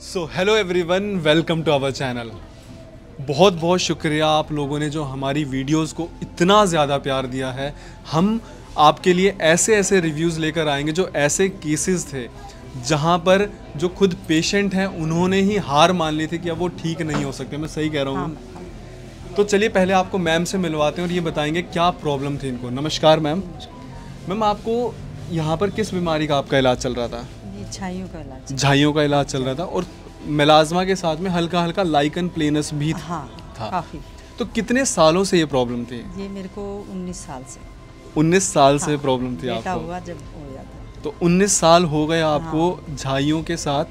So hello everyone, welcome to our channel. बहुत बहुत शुक्रिया आप लोगों ने जो हमारी वीडियोस को इतना ज़्यादा प्यार दिया है। हम आपके लिए ऐसे ऐसे रिव्यूज़ लेकर आएंगे जो ऐसे केसेस थे जहां पर जो खुद पेशेंट हैं उन्होंने ही हार मान ली थी कि अब वो ठीक नहीं हो सकते। मैं सही कह रहा हूँ? तो चलिए पहले आपको मैम से मिलवाते हैं और ये बताएंगे क्या प्रॉब्लम थी इनको। नमस्कार मैम। मैम, आपको यहाँ पर किस बीमारी का आपका इलाज चल रहा था? झाइयों का इलाज। झाइयों का इलाज चल रहा था और मेलाज्मा के साथ में हल्का हल्का लाइकन प्लेनस भी था। काफी। तो कितने सालों से ये प्रॉब्लम थी? ये मेरे को 19 साल से। 19 साल से प्रॉब्लम थी बेटा आपको? हुआ जब हो जाता। तो 19 साल हो गए आपको झाइयों के साथ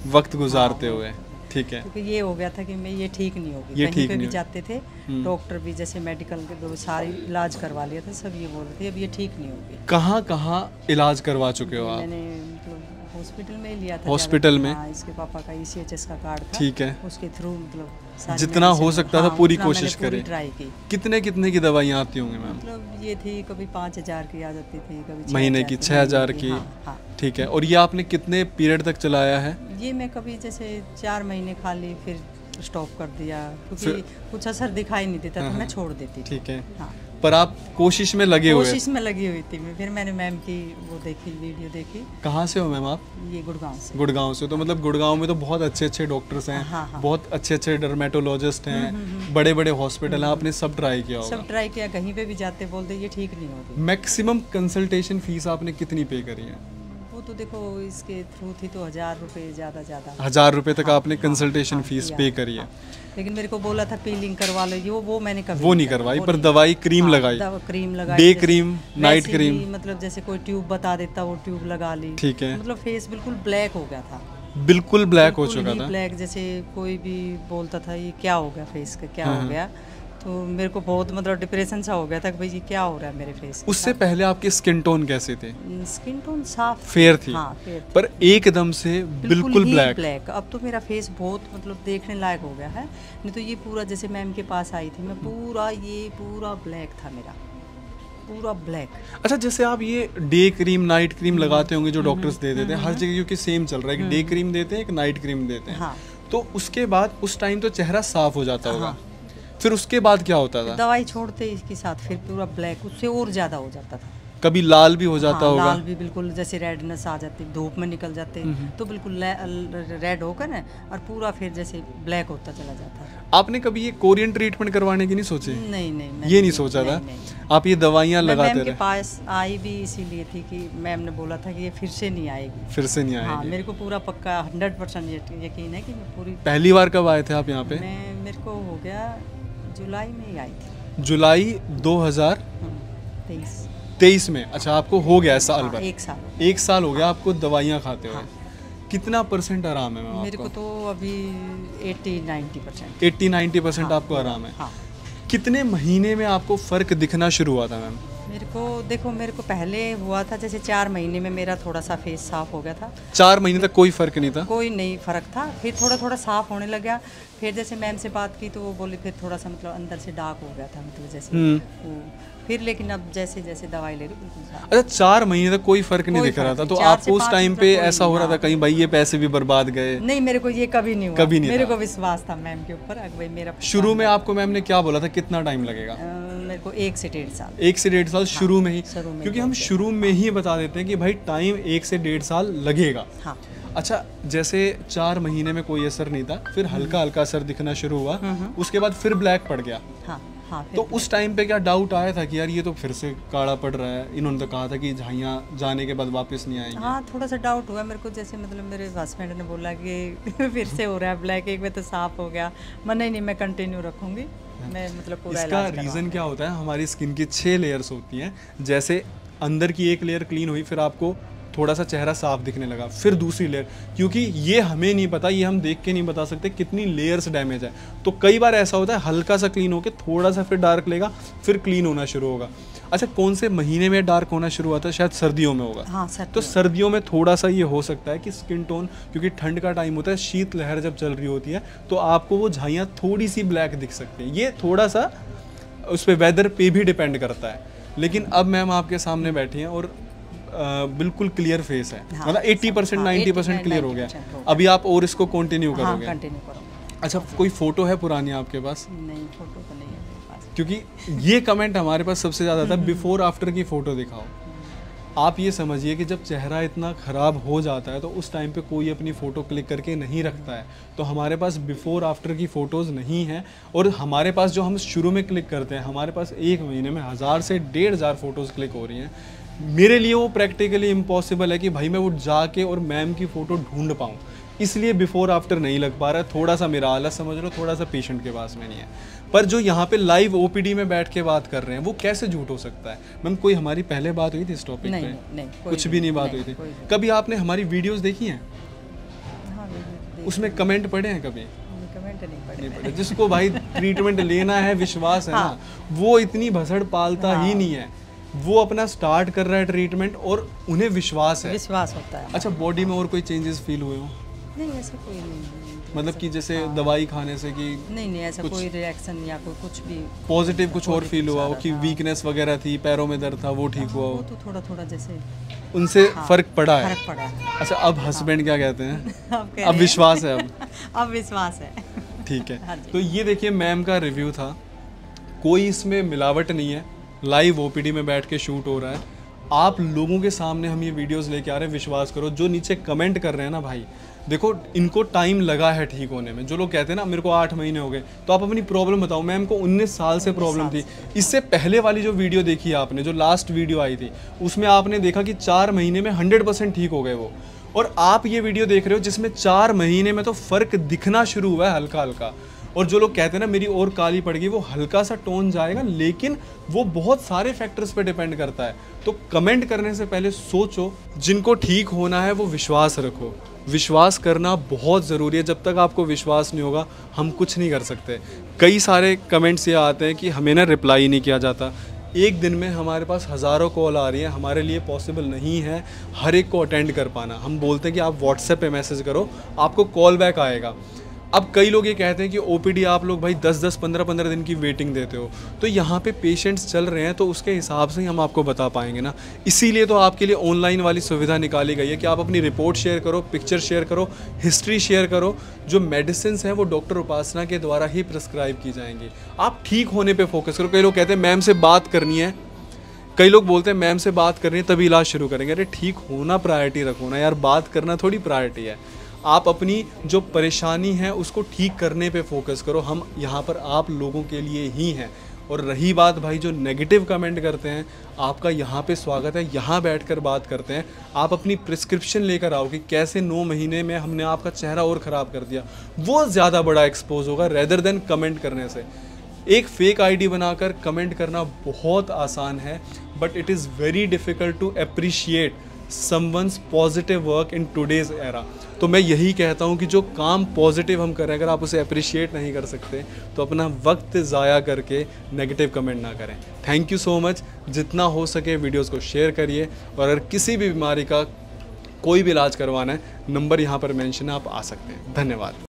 वक्त गुजारते हुए। ठीक है। क्योंकि ये हो गया था कि मैं ये ठीक नहीं होगी। ये कहीं ठीक पे नहीं भी जाते थे डॉक्टर भी, जैसे मेडिकल के दो सारी इलाज करवा लिया था, सब ये बोल रहे थे अब ये ठीक नहीं होगी। कहाँ कहाँ इलाज करवा चुके हो आप? मैंने मतलब हॉस्पिटल में ही लिया था। हॉस्पिटल में? हाँ, इसके पापा का ECHS का कार्ड था। ठीक है। उसके थ्रू मतलब जितना हो सकता था पूरी कोशिश करें। ट्राई की। कितने कितने की दवाइयाँ आती होंगी मैम? मतलब ये थी कभी 5000 की आ जाती थी, कभी महीने की 6000 की। हाँ। ठीक है। और ये आपने कितने पीरियड तक चलाया है? ये मैं कभी जैसे 4 महीने खा ली, फिर स्टॉप कर दिया क्योंकि कुछ असर दिखाई नहीं देता तो मैं छोड़ देती थी। ठीक है। हाँ। पर आप कोशिश में लगे हुए? कोशिश में लगी हुई थी मैं। फिर मैंने मैम की वो देखी, वीडियो देखी। कहाँ से हो मैम आप? ये गुड़गांव से। गुड़गांव से। तो मतलब गुड़गांव में तो बहुत अच्छे अच्छे डॉक्टर्स हैं। हाँ। बहुत अच्छे अच्छे डर्मेटोलॉजिस्ट हैं। बड़े बड़े हॉस्पिटल हैं। आपने सब ट्राई किया होगा? सब ट्राई किया। कहीं पे भी जाते बोलते ये ठीक नहीं होगी। मैक्सिमम कंसल्टेशन फीस आपने कितनी पे करी है? वो तो देखो इसके थ्रू थी तो 1000 रुपये, ज़्यादा 1000 रुपये तक आपने कंसल्टेशन फीस पे करी है। लेकिन मेरे को बोला था पीलिंग करवा लो, वो मैंने कभी वो नहीं करवाई, पर दवाई क्रीम लगाई। क्रीम लगाई, डे क्रीम, नाइट क्रीम। मतलब जैसे कोई ट्यूब बता देता वो ट्यूब लगा ली। ठीक है। मतलब फेस बिल्कुल ब्लैक हो गया था। बिल्कुल ब्लैक हो चुका था? ब्लैक, जैसे कोई भी बोलता था ये क्या हो गया फेस का, क्या हो गया। तो मेरे को बहुत मतलब डिप्रेशन सा हो गया था कि भाई ये क्या हो रहा है मेरे फेस। उससे पहले आपकी स्किन टोन कैसे थे? स्किन टोन साफ, फेयर थी। हाँ, फेयर थी। पर एकदम से बिल्कुल ब्लैक। अब तो मेरा फेस बहुत मतलब देखने लायक हो गया है। नहीं तो ये पूरा, जैसे मैम के पास आई थी मैं, पूरा ब्लैक था मेरा, पूरा ब्लैक। अच्छा, जैसे आप ये डे क्रीम नाइट क्रीम लगाते होंगे जो डॉक्टर्स दे देते हैं हर जगह, क्योंकि सेम चल रहा है कि डे क्रीम देते हैं, एक नाइट क्रीम देते हैं। हाँ। तो उसके बाद उस टाइम तो चेहरा साफ हो जाता होगा। फिर उसके बाद क्या होता था? दवाई छोड़ते इसके साथ फिर पूरा ब्लैक, उससे और ज्यादा हो जाता था। कभी लाल भी हो जाता होगा? लाल भी बिल्कुल, जैसे रेडनेस आ जाती, धूप में निकल जाते तो बिल्कुल रेड होकर ना, और पूरा फिर जैसे ब्लैक होता चला जाता। आपने कभी ये कोरियन ट्रीटमेंट करवाने की नहीं सोची? नहीं, ये नहीं सोचा था? आप ये दवाइयाँ लगाते रहे? मैम के पास आई भी इसीलिए थी कि मैम ने बोला था कि ये फिर से नहीं आएगी। फिर से नहीं आएगी? हाँ, मेरे को पूरा पक्का 100% यकीन है कि मैं पूरी। पहली बार कब आए थे आप यहाँ पे? मेरे को हो गया जुलाई में ही आई थी। जुलाई 2023 में? अच्छा, आपको हो गया साल भर? 1 साल हो गया आपको दवाइयाँ खाते हुए। कितना % आराम है मैम? मेरे को तो अभी 80-90%। 80-90% आपको आराम है? हाँ। कितने महीने में आपको फर्क दिखना शुरू हुआ था मैम? मेरे को पहले हुआ था जैसे 4 महीने में मेरा थोड़ा सा फेस साफ हो गया था। 4 महीने तक कोई फर्क नहीं था? कोई नहीं फर्क था। फिर थोड़ा थोड़ा साफ होने लगा। फिर जैसे मैम से बात की तो वो बोली फिर थोड़ा सा मतलब अंदर से डार्क हो गया था, मतलब जैसे फिर। लेकिन अब जैसे जैसे दवाई ले रही बिल्कुल साफ। अच्छा, 4 महीने तक कोई फर्क नहीं दिख रहा था? तो आपको उस टाइम पे ऐसा हो रहा था कहीं भाई ये पैसे भी बर्बाद गए? नहीं, मेरे को ये कभी नहीं हुआ। कभी नहीं? मेरे को विश्वास था मैम के ऊपर। भाई मेरा शुरू में आपको मैम ने क्या बोला था, कितना टाइम लगेगा? मेरे को 1 से 1.5 साल। 1 से 1.5 साल शुरू में ही? क्योंकि हम शुरू में ही बता देते हैं कि भाई टाइम 1 से 1.5 साल लगेगा। हाँ। अच्छा, जैसे 4 महीने में कोई असर नहीं था, फिर हल्का हल्का असर दिखना शुरू हुआ, उसके बाद फिर ब्लैक पड़ गया। हाँ, तो उस टाइम पे क्या डाउट आया था कि यार ये तो फिर से काला पड़ रहा है? इन्होंने तो कहा था कि झाइयाँ जाने के बाद वापस नहीं आएंगी। हाँ, थोड़ा सा डाउट हुआ मेरे को। जैसे मतलब मेरे हस्बैंड ने बोला कि फिर से हो रहा है ब्लैक, एक में तो साफ हो गया। नहीं, मैं कंटिन्यू रखूँगी। मैं मतलब पूरा इसका रीज़न क्या होता है? हमारी स्किन की 6 लेयर्स होती हैं। जैसे अंदर की एक लेयर क्लीन हुई, फिर आपको थोड़ा सा चेहरा साफ दिखने लगा, फिर दूसरी लेयर, क्योंकि ये हमें नहीं पता, ये हम देख के नहीं बता सकते कितनी लेयर्स डैमेज है। तो कई बार ऐसा होता है हल्का सा क्लीन होकर थोड़ा सा फिर डार्क लेगा, फिर क्लीन होना शुरू होगा। अच्छा, कौन से महीने में डार्क होना शुरू हुआ था? शायद सर्दियों में होगा। हाँ, तो सर्दियों में थोड़ा सा ये हो सकता है कि स्किन टोन, क्योंकि ठंड का टाइम होता है, शीत लहर जब चल रही होती है, तो आपको वो झाइयाँ थोड़ी सी ब्लैक दिख सकती हैं। ये थोड़ा सा उस पर वेदर पे भी डिपेंड करता है। लेकिन अब मैम आपके सामने बैठी हैं और बिल्कुल क्लियर फेस है, हाँ, मतलब 80% 90% क्लियर हो गया। 90% हो अभी आप और इसको कंटिन्यू हाँ, करोगे? कंटिन्यू करूँगा। अच्छा, कोई फोटो है पुरानी आपके पास? नहीं, फोटो तो नहीं है मेरे पास। क्योंकि ये कमेंट हमारे पास सबसे ज़्यादा था, बिफोर आफ्टर की फ़ोटो दिखाओ। आप ये समझिए कि जब चेहरा इतना ख़राब हो जाता है तो उस टाइम पे कोई अपनी फ़ोटो क्लिक करके नहीं रखता है। तो हमारे पास बिफ़ोर आफ्टर की फ़ोटोज़ नहीं हैं, और हमारे पास जो हम शुरू में क्लिक करते हैं, हमारे पास 1 महीने में 1000 से 1500 फ़ोटोज़ क्लिक हो रही हैं। मेरे लिए वो प्रैक्टिकली इम्पॉसिबल है कि भाई मैं वो जाके और मैम की फ़ोटो ढूंढ पाऊँ, इसलिए बिफोर आफ्टर नहीं लग पा रहा है। थोड़ा सा मेरा आलस समझ लो, थोड़ा सा पेशेंट के पास में नहीं है। पर जो यहाँ पे लाइव ओपीडी में बैठ के बात कर रहे हैं, वो कैसे झूठ हो सकता है? मैम, कोई हमारी पहले बात हुई थी इस टॉपिक पे? नहीं, कुछ भी नहीं बात हुई थी। कभी आपने हमारी वीडियोस देखी हैं? हाँ, उसमें कमेंट पढ़े हैं कभी? कमेंट नहीं पढ़े। जिसको भाई ट्रीटमेंट लेना है, विश्वास है ना, वो इतनी भसड़ पालता ही नहीं है। वो अपना स्टार्ट कर रहा है ट्रीटमेंट और उन्हें विश्वास होता है। अच्छा, बॉडी में और कोई चेंजेस फील हुए हो? नहीं, ऐसा कोई नहीं। मतलब कि जैसे दवाई खाने से कि नहीं, ऐसा कोई रिएक्शन या कोई कुछ भी पॉजिटिव कुछ और फील हुआ हो कि वीकनेस वगैरह थी, पैरों में दर्द था, वो ठीक हुआ हो? वो तो थोड़ा थोड़ा जैसे उनसे फर्क पड़ा है? फर्क पड़ा है। अच्छा, अब हस्बैंड क्या कहते हैं? अब विश्वास है? अब विश्वास है। ठीक है। तो ये देखिए मैम का रिव्यू था, कोई इसमें मिलावट नहीं है, लाइव ओपीडी में बैठ के शूट हो रहा है। आप लोगों के सामने हम ये वीडियोस लेके आ रहे हैं, विश्वास करो। जो नीचे कमेंट कर रहे हैं ना भाई, देखो इनको टाइम लगा है ठीक होने में। जो लोग कहते हैं ना मेरे को 8 महीने हो गए, तो आप अपनी प्रॉब्लम बताओ। मैम को 19 साल से प्रॉब्लम थी। इससे पहले वाली जो वीडियो देखी है आपने, जो लास्ट वीडियो आई थी, उसमें आपने देखा कि 4 महीने में 100% ठीक हो गए वो। और आप ये वीडियो देख रहे हो जिसमें 4 महीने में तो फ़र्क दिखना शुरू हुआ है हल्का हल्का। और जो लोग कहते हैं ना मेरी और काली पड़ गई, वो हल्का सा टोन जाएगा, लेकिन वो बहुत सारे फैक्टर्स पे डिपेंड करता है। तो कमेंट करने से पहले सोचो, जिनको ठीक होना है वो विश्वास रखो। विश्वास करना बहुत ज़रूरी है। जब तक आपको विश्वास नहीं होगा हम कुछ नहीं कर सकते। कई सारे कमेंट्स ये आते हैं कि हमें ना रिप्लाई नहीं किया जाता। एक दिन में हमारे पास हज़ारों कॉल आ रही हैं, हमारे लिए पॉसिबल नहीं है हर एक को अटेंड कर पाना। हम बोलते हैं कि आप व्हाट्सएप पे मैसेज करो, आपको कॉल बैक आएगा। अब कई लोग ये कहते हैं कि ओपीडी आप लोग भाई 10-10, 15-15 दिन की वेटिंग देते हो। तो यहाँ पे पेशेंट्स चल रहे हैं, तो उसके हिसाब से ही हम आपको बता पाएंगे ना। इसीलिए तो आपके लिए ऑनलाइन वाली सुविधा निकाली गई है कि आप अपनी रिपोर्ट शेयर करो, पिक्चर शेयर करो, हिस्ट्री शेयर करो। जो मेडिसिन हैं वो डॉक्टर उपासना के द्वारा ही प्रिस्क्राइब की जाएंगी। आप ठीक होने पर फोकस करो। कई लोग कहते हैं मैम से बात करनी है, कई लोग बोलते हैं मैम से बात करनी है तभी इलाज शुरू करेंगे। अरे ठीक होना प्रायोरिटी रखो ना यार, बात करना थोड़ी प्रायोरिटी है। आप अपनी जो परेशानी है उसको ठीक करने पे फोकस करो। हम यहाँ पर आप लोगों के लिए ही हैं। और रही बात भाई जो नेगेटिव कमेंट करते हैं, आपका यहाँ पे स्वागत है, यहाँ बैठकर बात करते हैं। आप अपनी प्रिस्क्रिप्शन लेकर आओ कि कैसे 9 महीने में हमने आपका चेहरा और ख़राब कर दिया। वो ज़्यादा बड़ा एक्सपोज होगा रेदर देन कमेंट करने से। एक फेक आईडी बनाकर कमेंट करना बहुत आसान है, but it is very difficult to appreciate someone's positive work in today's era. तो मैं यही कहता हूँ कि जो काम पॉजिटिव हम करें, अगर आप उसे अप्रिशिएट नहीं कर सकते तो अपना वक्त ज़ाया करके नेगेटिव कमेंट ना करें। Thank you so much. जितना हो सके वीडियोस को शेयर करिए, और अगर किसी भी बीमारी का कोई भी इलाज करवाना है, नंबर यहाँ पर मेंशन है, आप आ सकते हैं। धन्यवाद।